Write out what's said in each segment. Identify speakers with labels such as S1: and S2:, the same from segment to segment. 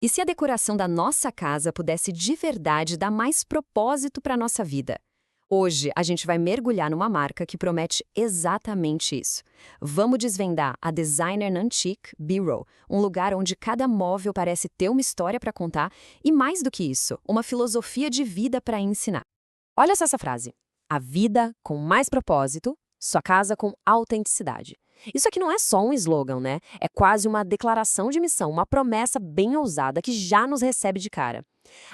S1: E se a decoração da nossa casa pudesse de verdade dar mais propósito para a nossa vida? Hoje a gente vai mergulhar numa marca que promete exatamente isso. Vamos desvendar a Designer Antique Bureau, um lugar onde cada móvel parece ter uma história para contar e, mais do que isso, uma filosofia de vida para ensinar. Olha só essa frase: a vida com mais propósito, sua casa com autenticidade. Isso aqui não é só um slogan, né? É quase uma declaração de missão, uma promessa bem ousada que já nos recebe de cara.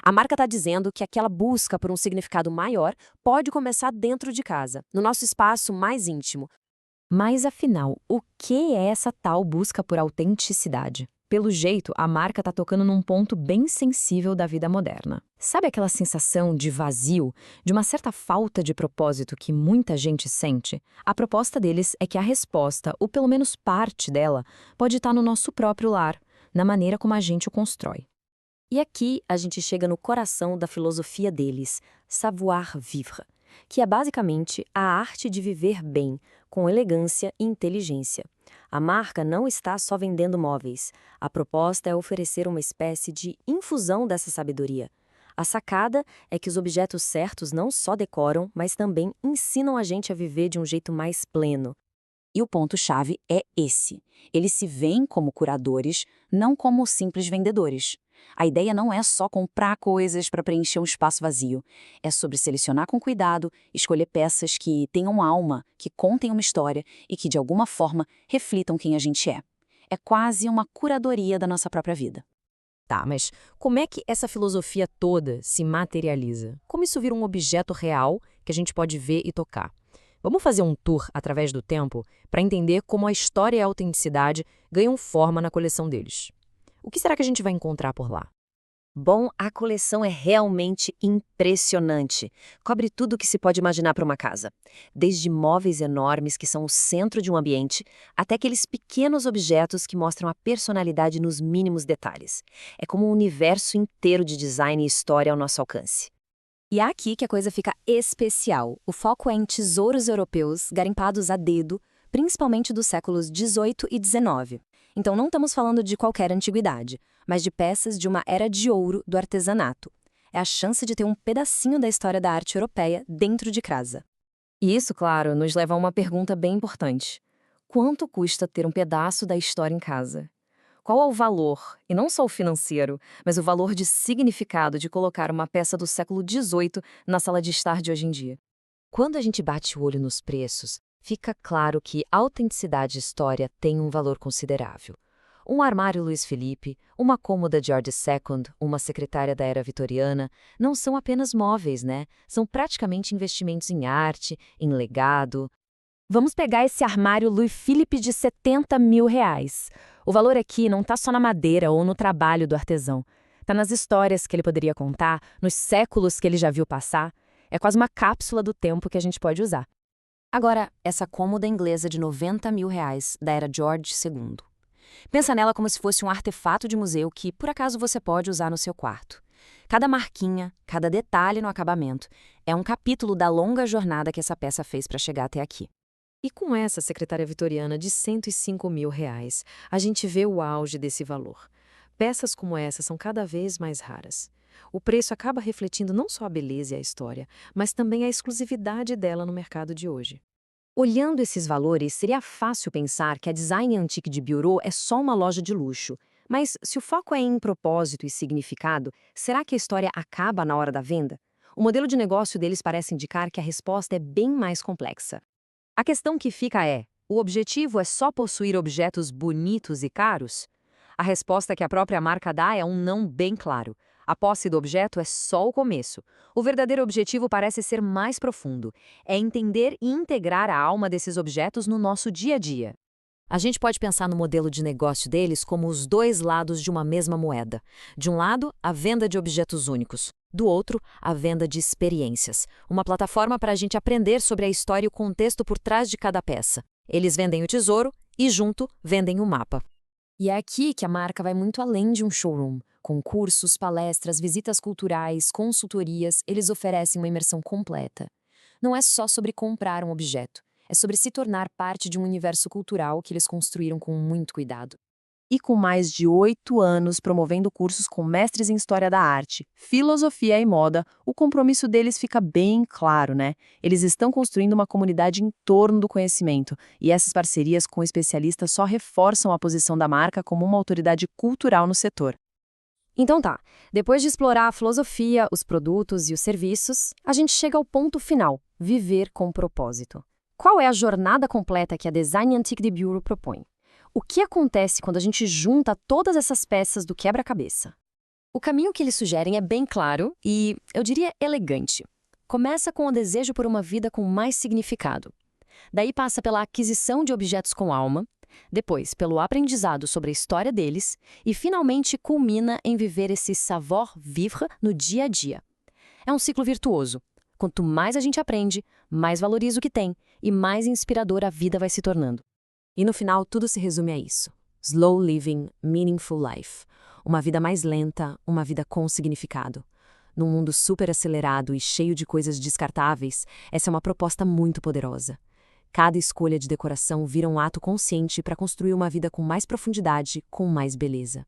S1: A marca está dizendo que aquela busca por um significado maior pode começar dentro de casa, no nosso espaço mais íntimo. Mas afinal, o que é essa tal busca por autenticidade? Pelo jeito, a marca está tocando num ponto bem sensível da vida moderna. Sabe aquela sensação de vazio, de uma certa falta de propósito que muita gente sente? A proposta deles é que a resposta, ou pelo menos parte dela, pode estar no nosso próprio lar, na maneira como a gente o constrói. E aqui a gente chega no coração da filosofia deles, savoir-vivre, que é basicamente a arte de viver bem, com elegância e inteligência. A marca não está só vendendo móveis. A proposta é oferecer uma espécie de infusão dessa sabedoria. A sacada é que os objetos certos não só decoram, mas também ensinam a gente a viver de um jeito mais pleno.
S2: E o ponto-chave é esse. Eles se veem como curadores, não como simples vendedores. A ideia não é só comprar coisas para preencher um espaço vazio. É sobre selecionar com cuidado, escolher peças que tenham alma, que contem uma história e que, de alguma forma, reflitam quem a gente é. É quase uma curadoria da nossa própria vida.
S1: Tá, mas como é que essa filosofia toda se materializa? Como isso vira um objeto real que a gente pode ver e tocar? Vamos fazer um tour através do tempo para entender como a história e a autenticidade ganham forma na coleção deles. O que será que a gente vai encontrar por lá? Bom, a coleção é realmente impressionante. Cobre tudo o que se pode imaginar para uma casa. Desde móveis enormes que são o centro de um ambiente, até aqueles pequenos objetos que mostram a personalidade nos mínimos detalhes. É como um universo inteiro de design e história ao nosso alcance. E é aqui que a coisa fica especial. O foco é em tesouros europeus garimpados a dedo, principalmente dos séculos XVIII e XIX. Então não estamos falando de qualquer antiguidade, mas de peças de uma era de ouro do artesanato. É a chance de ter um pedacinho da história da arte europeia dentro de casa. E isso, claro, nos leva a uma pergunta bem importante. Quanto custa ter um pedaço da história em casa? Qual é o valor, e não só o financeiro, mas o valor de significado de colocar uma peça do século XVIII na sala de estar de hoje em dia? Quando a gente bate o olho nos preços, fica claro que autenticidade e história têm um valor considerável. Um armário Louis Philippe, uma cômoda George II, uma secretária da era vitoriana, não são apenas móveis, né? São praticamente investimentos em arte, em legado. Vamos pegar esse armário Louis Philippe de R$ 70.000. O valor aqui não está só na madeira ou no trabalho do artesão. Está nas histórias que ele poderia contar, nos séculos que ele já viu passar. É quase uma cápsula do tempo que a gente pode usar. Agora, essa cômoda inglesa de R$ 90.000, da era George II. Pensa nela como se fosse um artefato de museu que, por acaso, você pode usar no seu quarto. Cada marquinha, cada detalhe no acabamento, é um capítulo da longa jornada que essa peça fez para chegar até aqui. E com essa secretária vitoriana de R$ 105.000, a gente vê o auge desse valor. Peças como essa são cada vez mais raras. O preço acaba refletindo não só a beleza e a história, mas também a exclusividade dela no mercado de hoje. Olhando esses valores, seria fácil pensar que a Design Antique de Bureau é só uma loja de luxo. Mas se o foco é em propósito e significado, será que a história acaba na hora da venda? O modelo de negócio deles parece indicar que a resposta é bem mais complexa. A questão que fica é: o objetivo é só possuir objetos bonitos e caros? A resposta que a própria marca dá é um não bem claro. A posse do objeto é só o começo. O verdadeiro objetivo parece ser mais profundo. É entender e integrar a alma desses objetos no nosso dia a dia. A gente pode pensar no modelo de negócio deles como os dois lados de uma mesma moeda. De um lado, a venda de objetos únicos. Do outro, a venda de experiências. Uma plataforma para a gente aprender sobre a história e o contexto por trás de cada peça. Eles vendem o tesouro e, junto, vendem o mapa. E é aqui que a marca vai muito além de um showroom. Com cursos, palestras, visitas culturais, consultorias, eles oferecem uma imersão completa. Não é só sobre comprar um objeto, é sobre se tornar parte de um universo cultural que eles construíram com muito cuidado.
S3: E com mais de 8 anos promovendo cursos com mestres em História da Arte, Filosofia e Moda, o compromisso deles fica bem claro, né? Eles estão construindo uma comunidade em torno do conhecimento, e essas parcerias com especialistas só reforçam a posição da marca como uma autoridade cultural no setor.
S1: Então tá, depois de explorar a filosofia, os produtos e os serviços, a gente chega ao ponto final, viver com propósito. Qual é a jornada completa que a Design Antique Bureau propõe? O que acontece quando a gente junta todas essas peças do quebra-cabeça? O caminho que eles sugerem é bem claro e, eu diria, elegante. Começa com o desejo por uma vida com mais significado. Daí passa pela aquisição de objetos com alma, depois pelo aprendizado sobre a história deles e, finalmente, culmina em viver esse savoir-vivre no dia a dia. É um ciclo virtuoso. Quanto mais a gente aprende, mais valoriza o que tem e mais inspiradora a vida vai se tornando. E no final, tudo se resume a isso. Slow living, meaningful life. Uma vida mais lenta, uma vida com significado. Num mundo super acelerado e cheio de coisas descartáveis, essa é uma proposta muito poderosa. Cada escolha de decoração vira um ato consciente para construir uma vida com mais profundidade, com mais beleza.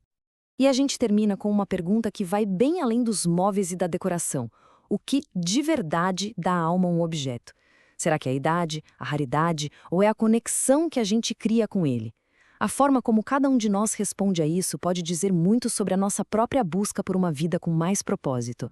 S1: E a gente termina com uma pergunta que vai bem além dos móveis e da decoração. O que de verdade dá alma a um objeto? Será que é a idade, a raridade ou é a conexão que a gente cria com ele? A forma como cada um de nós responde a isso pode dizer muito sobre a nossa própria busca por uma vida com mais propósito.